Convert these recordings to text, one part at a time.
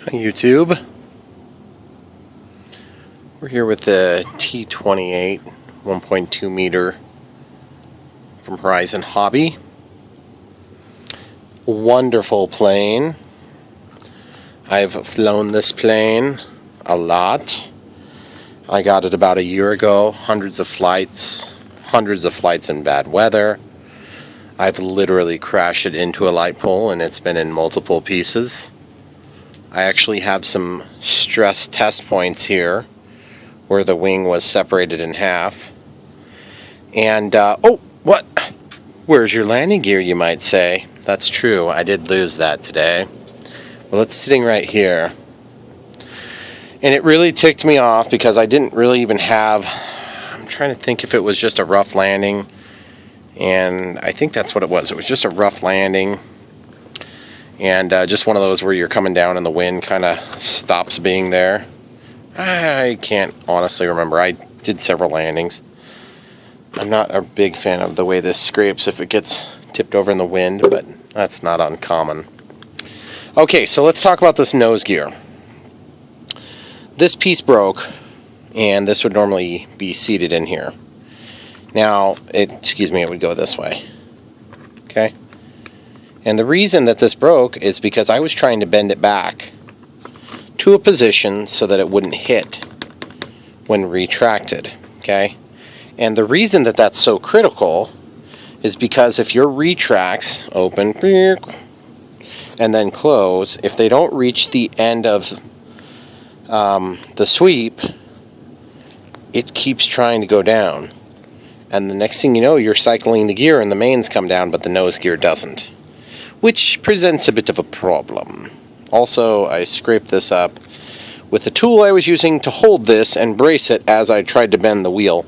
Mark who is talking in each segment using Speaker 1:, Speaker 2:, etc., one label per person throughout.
Speaker 1: Hi YouTube. We're here with the T-28 1.2 meter from Horizon Hobby. Wonderful plane. I've flown this plane a lot. I got it about a year ago. Hundreds of flights in bad weather. I've literally crashed it into a light pole and it's been in multiple pieces. I actually have some stress test points here where the wing was separated in half. And, oh, what? Where's your landing gear, you might say? That's true, I did lose that today. Well, it's sitting right here. And it really ticked me off because I didn't really even have, I'm trying to think if it was just a rough landing. And I think that's what it was. It was just a rough landing. And just one of those where you're coming down and the wind kind of stops being there. I can't honestly remember. I did several landings. I'm not a big fan of the way this scrapes if it gets tipped over in the wind, but that's not uncommon. Okay, so let's talk about this nose gear. This piece broke, and this would normally be seated in here. Now, it would go this way. Okay? And the reason that this broke is because I was trying to bend it back to a position so that it wouldn't hit when retracted, okay? And the reason that that's so critical is because if your retracts open and then close, if they don't reach the end of the sweep, it keeps trying to go down. And the next thing you know, you're cycling the gear and the mains come down, but the nose gear doesn't, which presents a bit of a problem. Also, I scraped this up with the tool I was using to hold this and brace it as I tried to bend the wheel,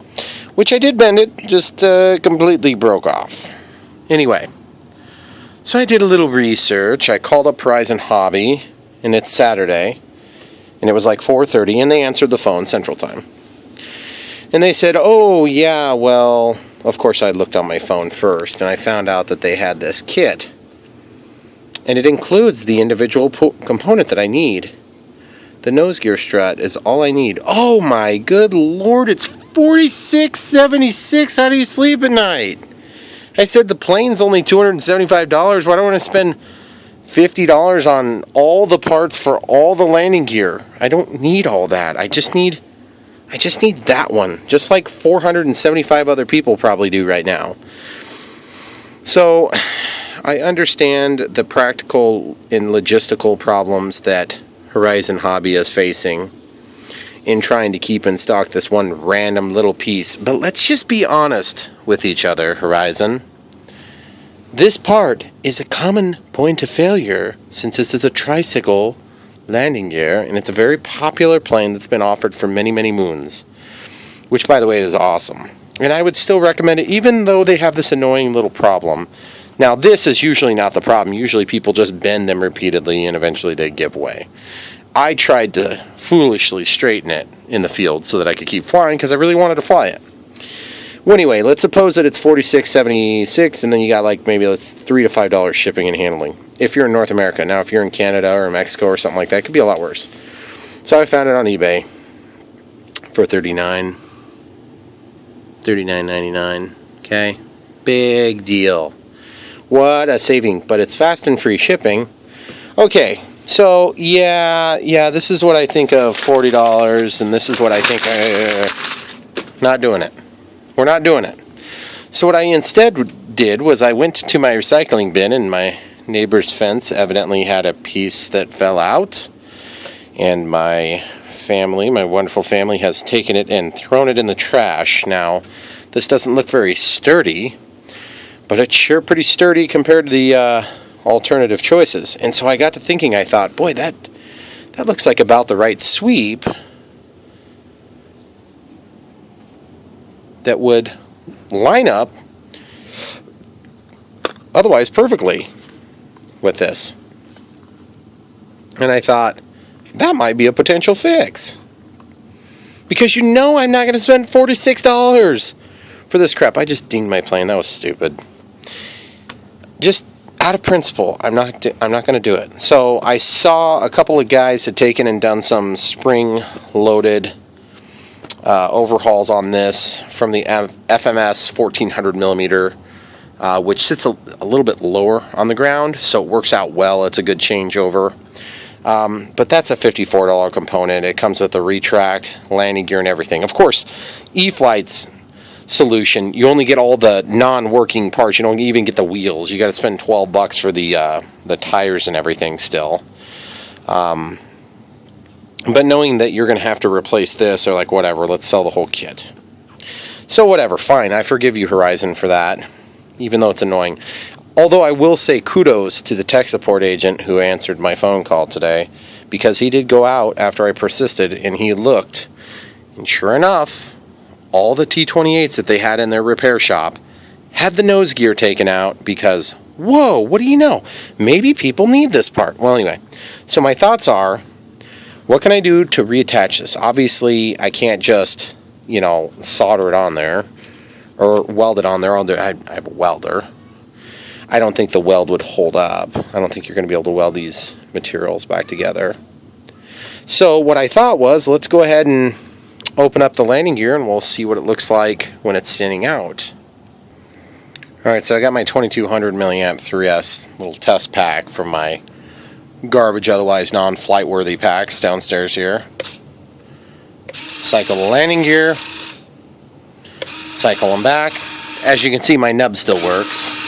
Speaker 1: which I did bend it, just completely broke off. Anyway, so I did a little research. I called up Horizon Hobby, and it's Saturday, and it was like 4:30, and they answered the phone Central Time. And they said, oh, yeah, well, of course I looked on my phone first, and I found out that they had this kit. And it includes the individual component that I need. The nose gear strut is all I need. Oh my good lord, it's $46.76. How do you sleep at night? I said the plane's only $275. Why do I want to spend $50 on all the parts for all the landing gear? I don't need all that. I just need that one, just like 475 other people probably do right now. So I understand the practical and logistical problems that Horizon Hobby is facing in trying to keep in stock this one random little piece. But let's just be honest with each other, Horizon. This part is a common point of failure since this is a tricycle landing gear, and it's a very popular plane that's been offered for many, many moons, which, by the way, is awesome. And I would still recommend it, even though they have this annoying little problem. Now, this is usually not the problem. Usually people just bend them repeatedly and eventually they give way. I tried to foolishly straighten it in the field so that I could keep flying because I really wanted to fly it. Well, anyway, let's suppose that it's $46.76 and then you got like maybe let's $3 to $5 shipping and handling if you're in North America. Now, if you're in Canada or Mexico or something like that, it could be a lot worse. So I found it on eBay for $39.99. Okay, big deal. What a saving, but it's fast and free shipping. Okay, so yeah, this is what I think of $40, and this is what I think. Not doing it. We're not doing it. So what I instead did was I went to my recycling bin, and my neighbor's fence evidently had a piece that fell out, and my wonderful family, has taken it and thrown it in the trash. Now, this doesn't look very sturdy, but it's sure pretty sturdy compared to the alternative choices. And so I got to thinking, I thought, boy, that looks like about the right sweep that would line up otherwise perfectly with this. And I thought, that might be a potential fix. Because I'm not going to spend $46 for this crap. I just dinged my plane. That was stupid. out of principle, I'm not going to do it. So I saw a couple of guys had taken and done some spring-loaded overhauls on this from the FMS 1400 millimeter, which sits a little bit lower on the ground, so it works out well. It's a good changeover. But that's a $54 component. It comes with a retract, landing gear, and everything. Of course, E-flite's solution, you only get all the non-working parts. You don't even get the wheels. You got to spend $12 for the tires and everything still. But knowing that you're going to have to replace this, or like, whatever, let's sell the whole kit. So whatever, fine. I forgive you, Horizon, for that, even though it's annoying. Although I will say kudos to the tech support agent who answered my phone call today, because he did go out after I persisted and he looked, and sure enough, all the T-28s that they had in their repair shop had the nose gear taken out because, whoa, what do you know? Maybe people need this part. Well, anyway, so my thoughts are, what can I do to reattach this? Obviously, I can't just, solder it on there or weld it on there. I have a welder. I don't think the weld would hold up. I don't think you're going to be able to weld these materials back together. So what I thought was, let's go ahead and open up the landing gear and we'll see what it looks like when it's standing out. Alright, so I got my 2200 milliamp 3S little test pack from my garbage, otherwise non-flight worthy packs downstairs here. Cycle the landing gear. Cycle them back. As you can see, my nub still works.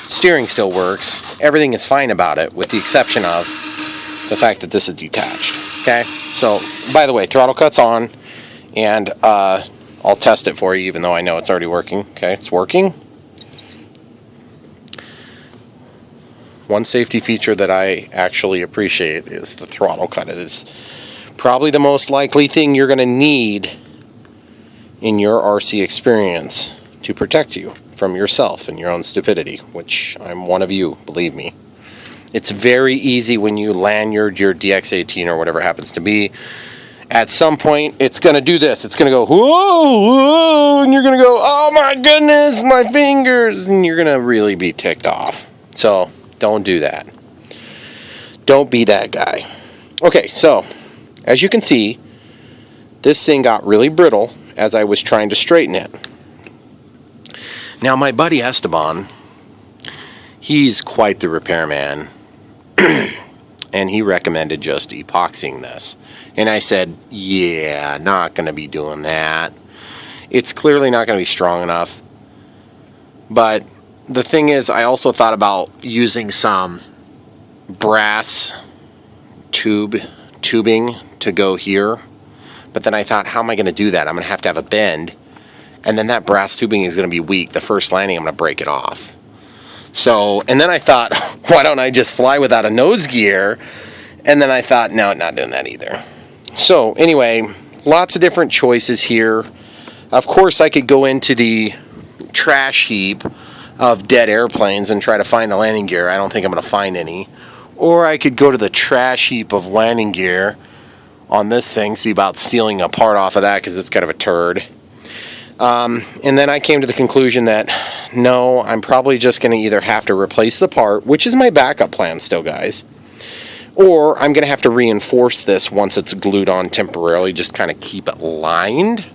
Speaker 1: Steering still works. Everything is fine about it, with the exception of the fact that this is detached. Okay, so by the way, throttle cut's on, and I'll test it for you, even though I know it's already working. Okay, it's working. One safety feature that I actually appreciate is the throttle cut. It is probably the most likely thing you're going to need in your RC experience to protect you from yourself and your own stupidity, which I'm one of you, believe me. It's very easy when you lanyard your DX18 or whatever it happens to be. At some point, it's going to do this. It's going to go, whoa, whoa, and you're going to go, oh my goodness, my fingers, and you're going to really be ticked off. So, don't do that. Don't be that guy. Okay, so, as you can see, this thing got really brittle as I was trying to straighten it. Now, my buddy Esteban, he's quite the repairman, and he recommended just epoxying this. And I said, yeah, not going to be doing that. It's clearly not going to be strong enough. But the thing is, I also thought about using some brass tubing to go here. But then I thought, how am I going to do that? I'm going to have a bend. And then that brass tubing is going to be weak. The first landing, I'm going to break it off. So, and then I thought, why don't I just fly without a nose gear? And then I thought, no, not doing that either. So, anyway, lots of different choices here. Of course, I could go into the trash heap of dead airplanes and try to find a landing gear. I don't think I'm going to find any. Or I could go to the trash heap of landing gear on this thing, see about stealing a part off of that because it's kind of a turd. And then I came to the conclusion that, no, I'm probably just going to either have to replace the part, which is my backup plan still, guys, or I'm going to have to reinforce this once it's glued on temporarily, just kind of keep it lined.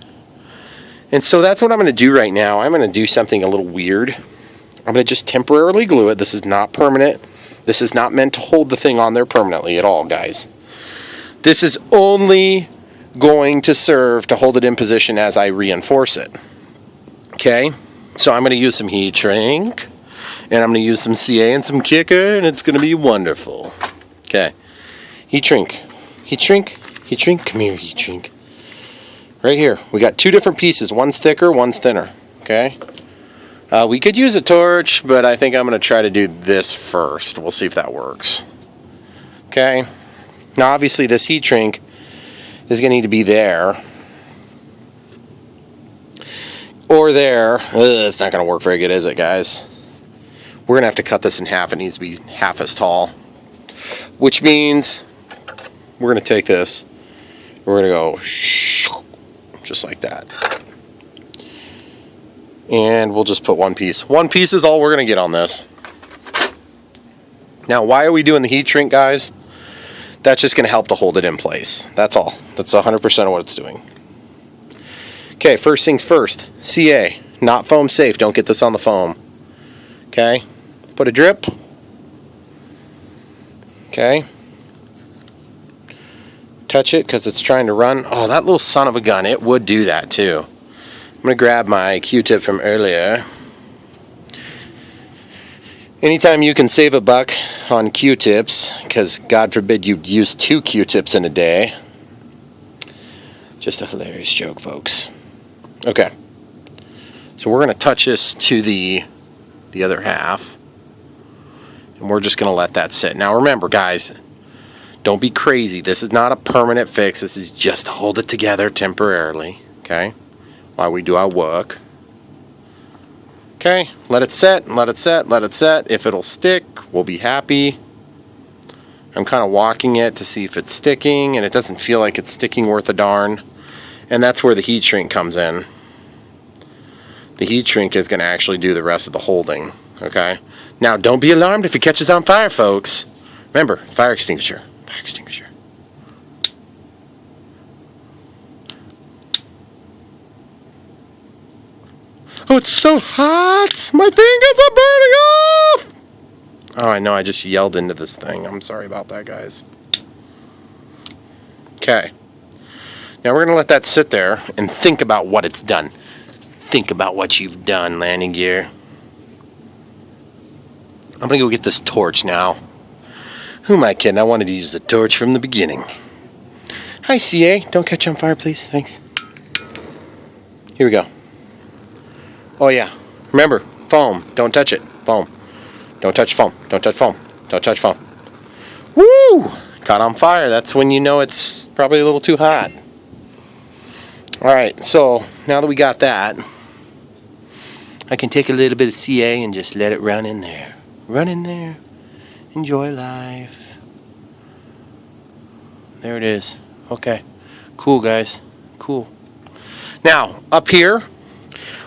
Speaker 1: And so that's what I'm going to do right now. I'm going to do something a little weird. I'm going to just temporarily glue it. This is not permanent. This is not meant to hold the thing on there permanently at all, guys. This is only going to serve to hold it in position as I reinforce it. Okay, so I'm going to use some heat shrink, and I'm going to use some CA and some kicker, and it's going to be wonderful. Okay, heat shrink, heat shrink, heat shrink, come here, heat shrink. Right here, we got two different pieces. One's thicker, one's thinner. Okay, we could use a torch, but I think I'm going to try to do this first. We'll see if that works. Okay, now obviously this heat shrink is going to need to be there or there. It's not going to work very good, is it, guys? We're going to have to cut this in half. It needs to be half as tall, which means we're going to take this, we're going to go just like that. And we'll just put one piece. One piece is all we're going to get on this. Now, why are we doing the heat shrink, guys? That's just going to help to hold it in place. That's all. That's 100% of what it's doing. Okay, first things first. CA, not foam safe. Don't get this on the foam. Okay, put a drip. Okay. Touch it because it's trying to run. Oh, that little son of a gun. It would do that too. I'm going to grab my Q-tip from earlier. Anytime you can save a buck on Q-tips, because God forbid you use 2 Q-tips in a day. Just a hilarious joke, folks. Okay. So we're going to touch this to the other half. And we're just going to let that sit. Now remember, guys, don't be crazy. This is not a permanent fix. This is just to hold it together temporarily. Okay? While we do our work. Okay, let it set, let it set, let it set. If it'll stick, we'll be happy. I'm kind of walking it to see if it's sticking, and it doesn't feel like it's sticking worth a darn. And that's where the heat shrink comes in. The heat shrink is going to actually do the rest of the holding. Okay? Now, don't be alarmed if it catches on fire, folks. Remember, fire extinguisher. Fire extinguisher. Oh, it's so hot! My fingers are burning off! Oh, I know, I just yelled into this thing. I'm sorry about that, guys. Okay. Now we're going to let that sit there and think about what it's done. Think about what you've done, landing gear. I'm going to go get this torch now. Who am I kidding? I wanted to use the torch from the beginning. Hi, CA. Don't catch on fire, please. Thanks. Here we go. Oh yeah, remember, foam, don't touch it, foam. Don't touch foam, don't touch foam, don't touch foam. Woo! Caught on fire, that's when you know it's probably a little too hot. Alright, so now that we got that, I can take a little bit of CA and just let it run in there. Run in there, enjoy life. There it is. Okay, cool guys, cool. Now, up here,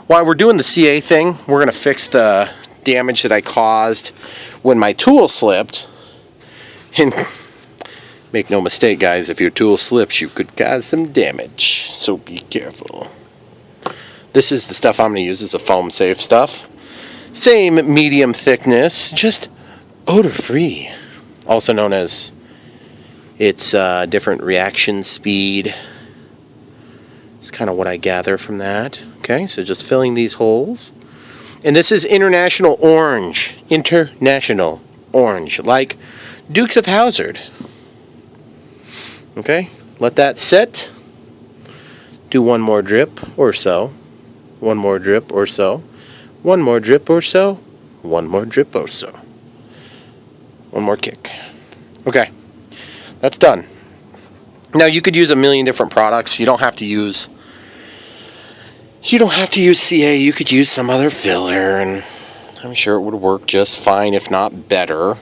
Speaker 1: while we're doing the CA thing, we're going to fix the damage that I caused when my tool slipped. And make no mistake, guys, if your tool slips, you could cause some damage. So be careful. This is the stuff I'm going to use. It's a foam safe stuff. Same medium thickness, just odor-free. Also known as its different reaction speed. It's kind of what I gather from that. Okay, so just filling these holes. And this is International Orange. International Orange. Like Dukes of Hazzard. Okay, let that set. Do one more drip or so. One more drip or so. One more drip or so. One more drip or so. One more kick. Okay, that's done. Now you could use a million different products. You don't have to use CA. You could use some other filler, and I'm sure it would work just fine, if not better.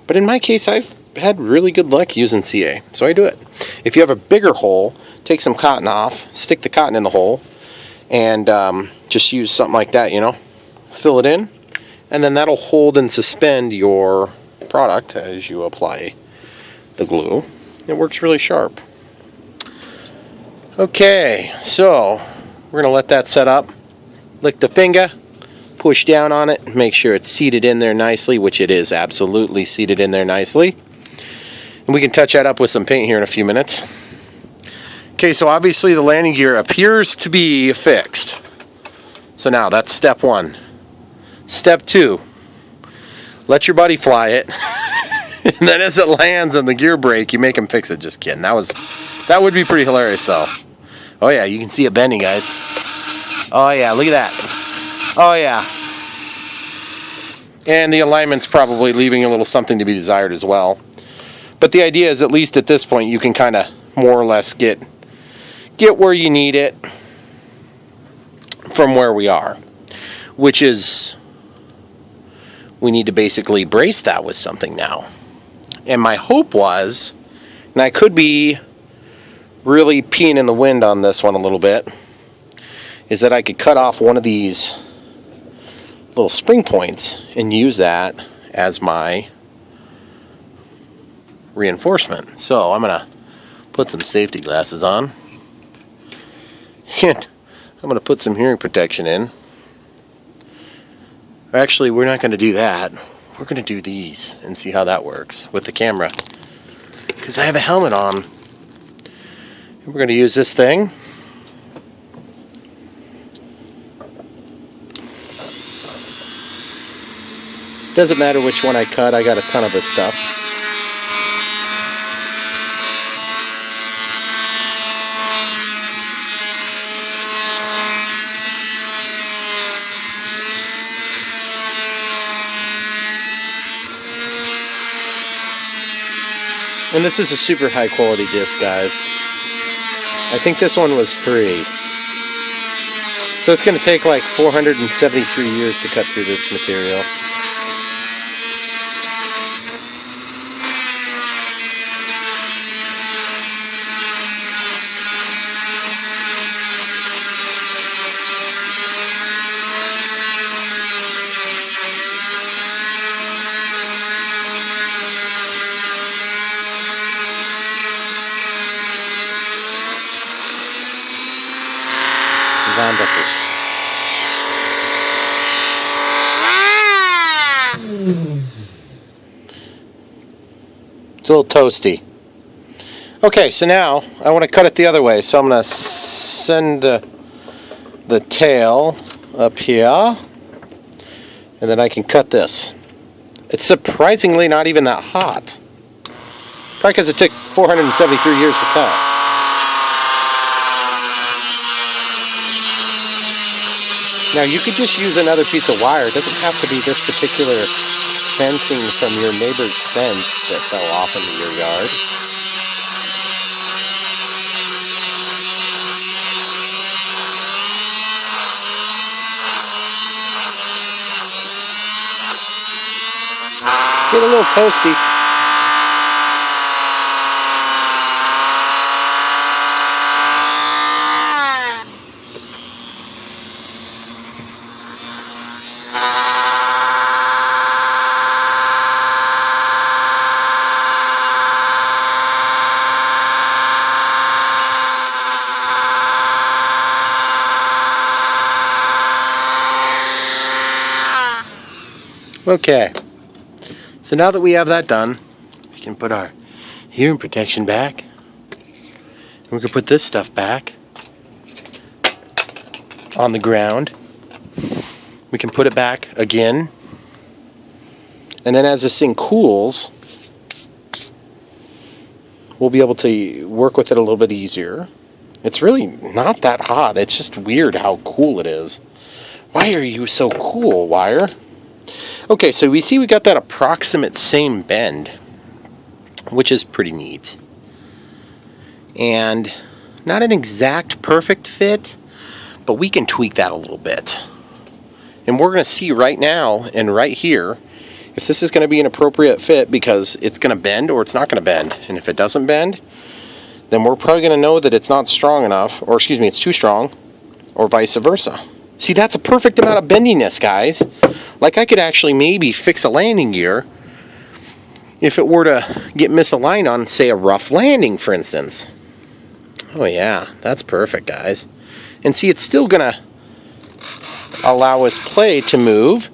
Speaker 1: But in my case, I've had really good luck using CA, so I do it. If you have a bigger hole, take some cotton off, stick the cotton in the hole, and just use something like that, you know. Fill it in, and then that'll hold and suspend your product as you apply the glue. It works really sharp. Okay, so we're going to let that set up. Lick the finger, push down on it, make sure it's seated in there nicely, which it is absolutely seated in there nicely. And we can touch that up with some paint here in a few minutes. Okay, so obviously the landing gear appears to be fixed. So now that's step 1. Step 2, let your buddy fly it. And then as it lands on the gear brake, you make him fix it. Just kidding. That would be pretty hilarious though. Oh yeah, you can see it bending, guys. Oh yeah, look at that. Oh yeah. And the alignment's probably leaving a little something to be desired as well. But the idea is, at least at this point, you can kind of more or less get where you need it from where we are. Which is, we need to basically brace that with something now. And my hope was, and I could be really peeing in the wind on this one a little bit, is that I could cut off one of these little spring points and use that as my reinforcement. So I'm going to put some safety glasses on, and I'm going to put some hearing protection in. Actually, we're not going to do that. We're going to do these and see how that works with the camera, because I have a helmet on. And we're going to use this thing. Doesn't matter which one I cut, I got a ton of this stuff. And this is a super high quality disc, guys. I think this one was free. So it's going to take like 473 years to cut through this material. It's a little toasty. Okay, so now I want to cut it the other way. So I'm going to send the tail up here, and then I can cut this. It's surprisingly not even that hot. Probably because it took 473 years to cut. Now you could just use another piece of wire. It doesn't have to be this particular fencing from your neighbor's fence that fell off into your yard. Get a little toasty. Okay, so now that we have that done, we can put our hearing protection back, and we can put this stuff back on the ground. We can put it back again, and then as this thing cools, we'll be able to work with it a little bit easier. It's really not that hot. It's just weird how cool it is. Why are you so cool, wire? Okay, so we see we got that approximate same bend, which is pretty neat. And not an exact perfect fit, but we can tweak that a little bit. And we're going to see right now and right here if this is going to be an appropriate fit, because it's going to bend or it's not going to bend. And if it doesn't bend, then we're probably going to know that it's not strong enough, or excuse me, it's too strong, or vice versa. See, that's a perfect amount of bendiness, guys. Like, I could actually maybe fix a landing gear if it were to get misaligned on, say, a rough landing, for instance. Oh yeah, that's perfect, guys. And see, it's still going to allow us play to move,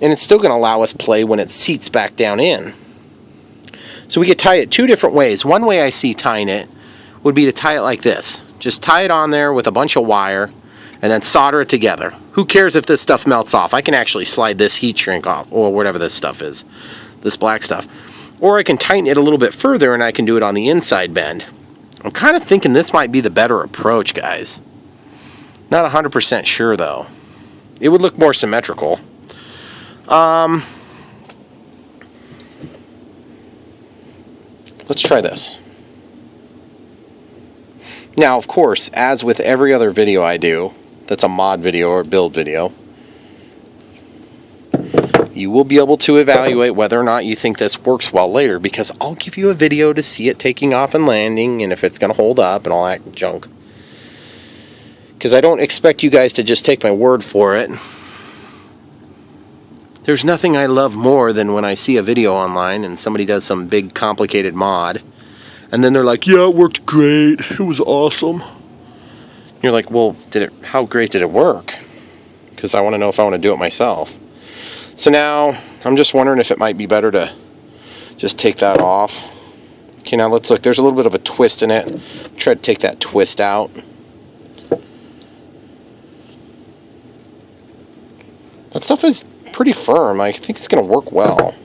Speaker 1: and it's still going to allow us play when it seats back down in. So we could tie it two different ways. One way I see tying it would be to tie it like this. Just tie it on there with a bunch of wire, and then solder it together. Who cares if this stuff melts off? I can actually slide this heat shrink off, or whatever this stuff is, this black stuff. Or I can tighten it a little bit further, and I can do it on the inside bend. I'm kind of thinking this might be the better approach, guys. Not 100% sure, though. It would look more symmetrical. Let's try this. Now, of course, as with every other video I do, that's a mod video or build video, you will be able to evaluate whether or not you think this works well later, because I'll give you a video to see it taking off and landing, and if it's going to hold up and all that junk. because I don't expect you guys to just take my word for it. There's nothing I love more than when I see a video online and somebody does some big complicated mod, and then they're like, yeah, it worked great, it was awesome. You're like, well, how great did it work? Because I want to know if I want to do it myself. So now I'm just wondering if it might be better to just take that off. Okay, now let's look. There's a little bit of a twist in it. Try to take that twist out. That stuff is pretty firm. I think it's going to work well.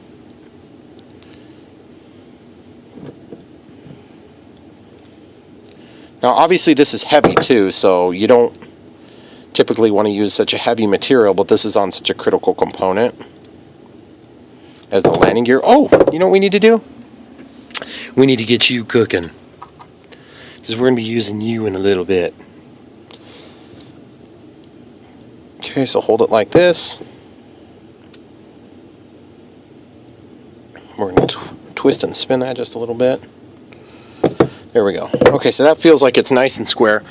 Speaker 1: Now obviously this is heavy too, so you don't typically want to use such a heavy material, but this is on such a critical component as the landing gear. Oh, you know what we need to do? We need to get you cooking, because we're going to be using you in a little bit. Okay, so hold it like this. We're going to twist and spin that just a little bit. There we go. Okay, so that feels like it's nice and square.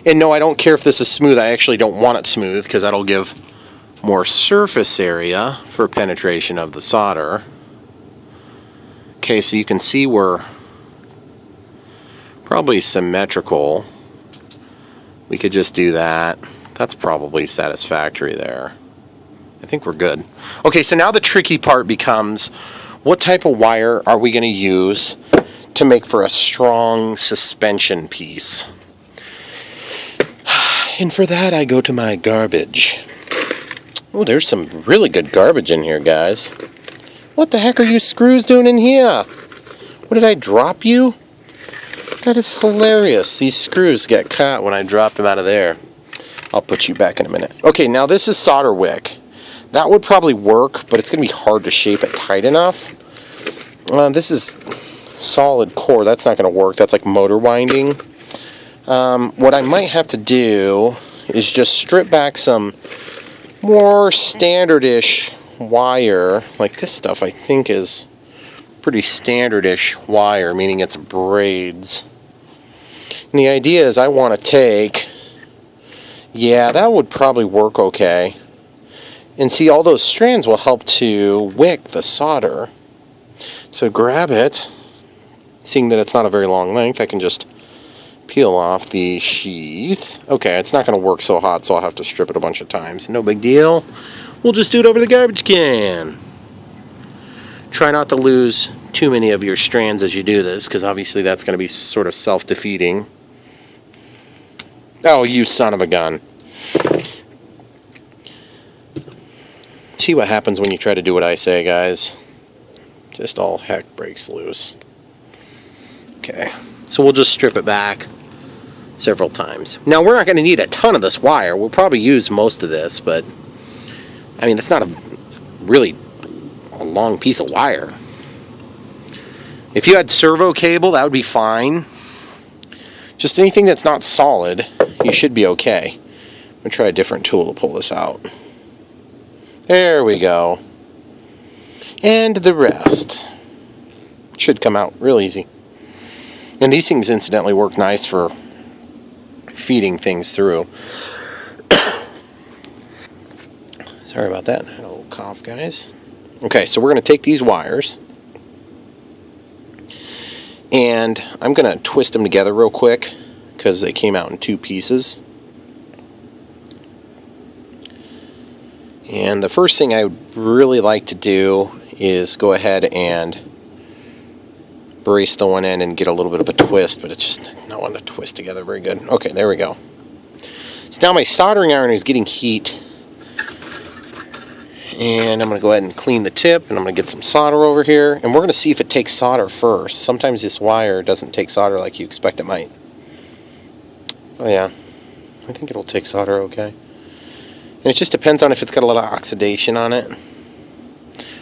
Speaker 1: And no, I don't care if this is smooth. I actually don't want it smooth, because that'll give more surface area for penetration of the solder. Okay, so you can see we're probably symmetrical. We could just do that. That's probably satisfactory there. I think we're good. Okay, so now the tricky part becomes, what type of wire are we going to use to make for a strong suspension piece? And for that, I go to my garbage. Oh, there's some really good garbage in here, guys. What the heck are you screws doing in here? What, did I drop you? That is hilarious. These screws get caught when I drop them out of there. I'll put you back in a minute. Okay, now this is solder wick. That would probably work, but it's going to be hard to shape it tight enough. This is solid core. That's not going to work. That's like motor winding. What I might have to do is just strip back some more standard-ish wire. Like this stuff I think is pretty standard-ish wire, meaning it's braids. And the idea is I want to take, yeah, that would probably work okay. And see, all those strands will help to wick the solder. So grab it. Seeing that it's not a very long length, I can just peel off the sheath. Okay, it's not going to work so hot, so I'll have to strip it a bunch of times. No big deal. We'll just do it over the garbage can. Try not to lose too many of your strands as you do this, because obviously that's going to be sort of self-defeating. Oh, you son of a gun. See what happens when you try to do what I say, guys. Just all heck breaks loose. Okay, so we'll just strip it back several times. Now, we're not going to need a ton of this wire. We'll probably use most of this, but I mean, it's not really a long piece of wire. If you had servo cable, that would be fine. Just anything that's not solid, you should be okay. I'm going to try a different tool to pull this out. There we go. And the rest should come out real easy. And these things incidentally work nice for feeding things through. Sorry about that. I had a little cough, guys. Okay, so we're going to take these wires and I'm going to twist them together real quick because they came out in two pieces. And the first thing I would really like to do is go ahead and brace the one end and get a little bit of a twist, but it's just not wanting to twist together very good. Okay, there we go. So now my soldering iron is getting heat, and I'm going to go ahead and clean the tip, and I'm going to get some solder over here, and we're going to see if it takes solder first. Sometimes this wire doesn't take solder like you expect it might. Oh yeah, I think it'll take solder okay. And it just depends on if it's got a little oxidation on it.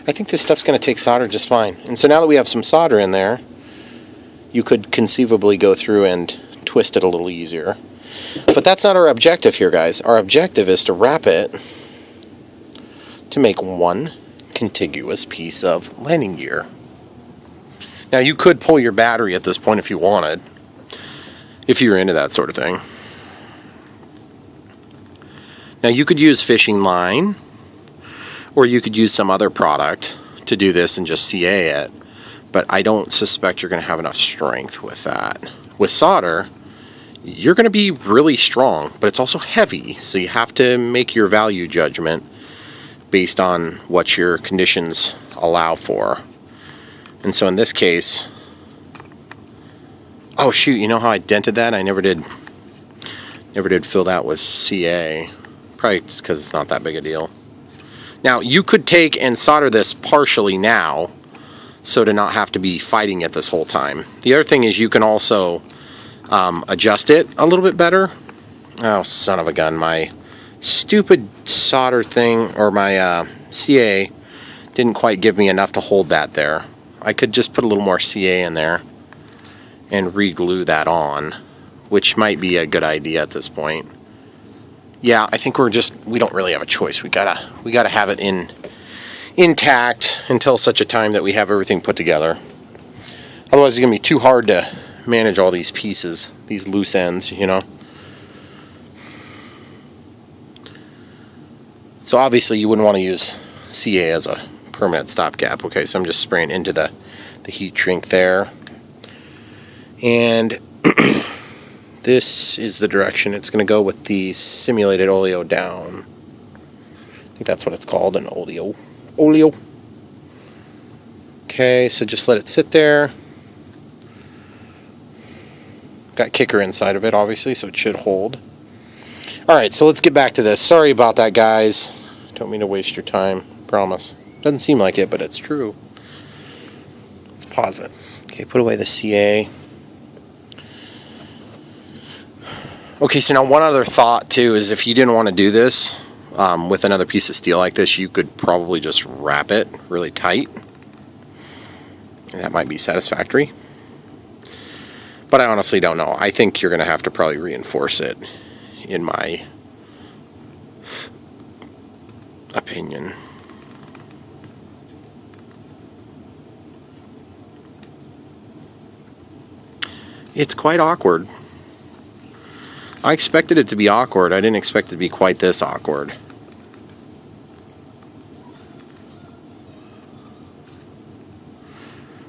Speaker 1: I think this stuff's going to take solder just fine. And so now that we have some solder in there, you could conceivably go through and twist it a little easier. But that's not our objective here, guys. Our objective is to wrap it to make one contiguous piece of landing gear. Now, you could pull your battery at this point if you wanted, if you're into that sort of thing. Now you could use fishing line, or you could use some other product to do this and just CA it, but I don't suspect you're going to have enough strength with that. With solder, you're going to be really strong, but it's also heavy, so you have to make your value judgment based on what your conditions allow for. And so in this case, oh shoot, you know how I dented that? I never did fill that with CA. Probably because it's not that big a deal. Now, you could take and solder this partially now, so to not have to be fighting it this whole time. The other thing is you can also adjust it a little bit better. Oh, son of a gun. My stupid solder thing, or my CA, didn't quite give me enough to hold that there. I could just put a little more CA in there and re-glue that on, which might be a good idea at this point. Yeah, I think we don't really have a choice. We gotta have it intact until such a time that we have everything put together. Otherwise, it's gonna be too hard to manage all these pieces, these loose ends, you know. So obviously, you wouldn't want to use CA as a permanent stopgap. Okay, so I'm just spraying into the heat shrink there, and this is the direction it's going to go with the simulated oleo down. I think that's what it's called, an oleo. Okay, so just let it sit there. Got kicker inside of it, obviously, so it should hold. Alright, so let's get back to this. Sorry about that, guys. Don't mean to waste your time, promise. Doesn't seem like it, but it's true. Let's pause it. Okay, put away the CA. Okay, so now one other thought too is if you didn't want to do this with another piece of steel like this, you could probably just wrap it really tight. That might be satisfactory. But I honestly don't know. I think you're going to have to probably reinforce it, in my opinion. It's quite awkward. I expected it to be awkward. I didn't expect it to be quite this awkward. I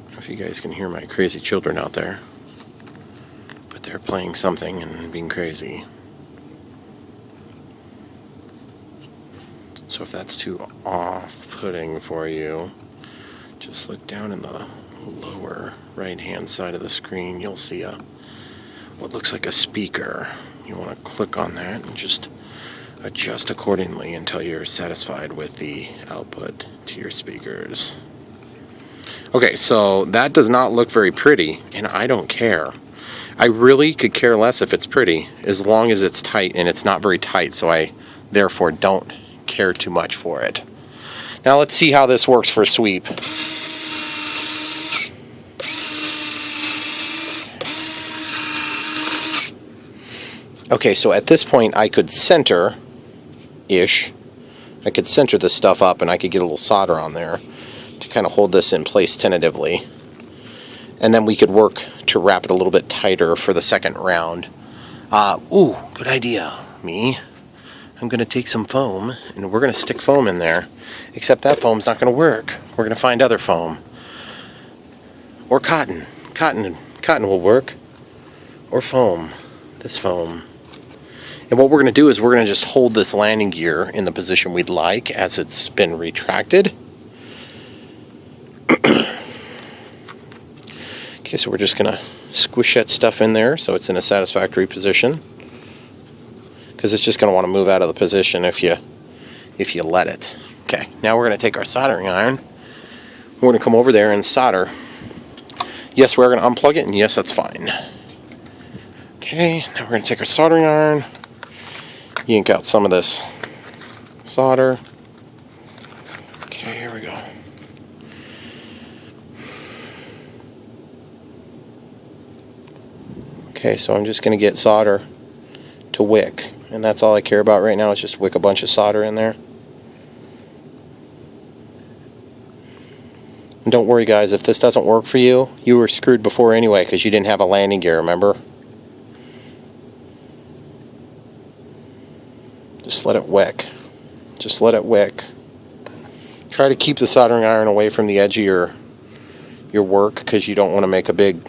Speaker 1: don't know if you guys can hear my crazy children out there, but they're playing something and being crazy. So if that's too off-putting for you, just look down in the lower right-hand side of the screen. You'll see what looks like a speaker. You want to click on that and just adjust accordingly until you're satisfied with the output to your speakers. Okay, so that does not look very pretty, and I don't care. I really could care less if it's pretty, as long as it's tight, and it's not very tight, so I therefore don't care too much for it. Now let's see how this works for sweep. Okay, so at this point I could center-ish. I could center this stuff up and I could get a little solder on there to kind of hold this in place tentatively. And then we could work to wrap it a little bit tighter for the second round. Ooh, good idea, me. I'm going to take some foam and we're going to stick foam in there. Except that foam's not going to work. We're going to find other foam. Or cotton. Cotton will work. Or foam. This foam. And what we're going to do is we're going to just hold this landing gear in the position we'd like as it's been retracted. Okay, so we're just going to squish that stuff in there so it's in a satisfactory position. Because it's just going to want to move out of the position if you let it. Okay, now we're going to take our soldering iron. We're going to come over there and solder. Yes, we're going to unplug it, and yes, that's fine. Okay, now we're going to take our soldering iron, yank out some of this solder. Okay, here we go. Okay, so I'm just going to get solder to wick, and that's all I care about right now, is just wick a bunch of solder in there. And don't worry guys, if this doesn't work for you, you were screwed before anyway because you didn't have a landing gear, remember? Just just let it wick. Just let it wick. Try to keep the soldering iron away from the edge of your work, because you don't want to make a big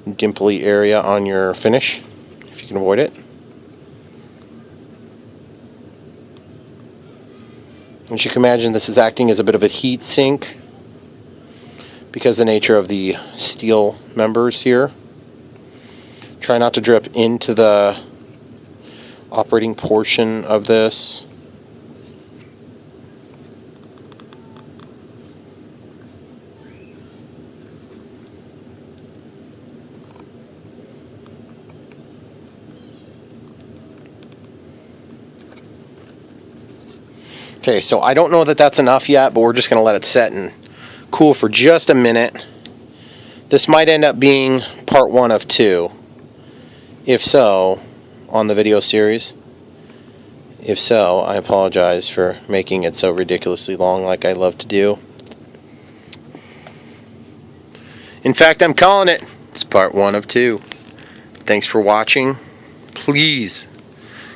Speaker 1: dimply area on your finish if you can avoid it. As you can imagine, this is acting as a bit of a heat sink because of the nature of the steel members here. Try not to drip into the operating portion of this. Okay, so I don't know that that's enough yet, but we're just going to let it set and cool for just a minute. This might end up being part 1 of 2. If so, on the video series. If so, I apologize for making it so ridiculously long like I love to do. In fact, I'm calling it. It's part 1 of 2. Thanks for watching. Please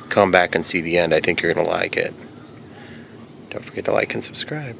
Speaker 1: come back and see the end. I think you're going to like it. Don't forget to like and subscribe.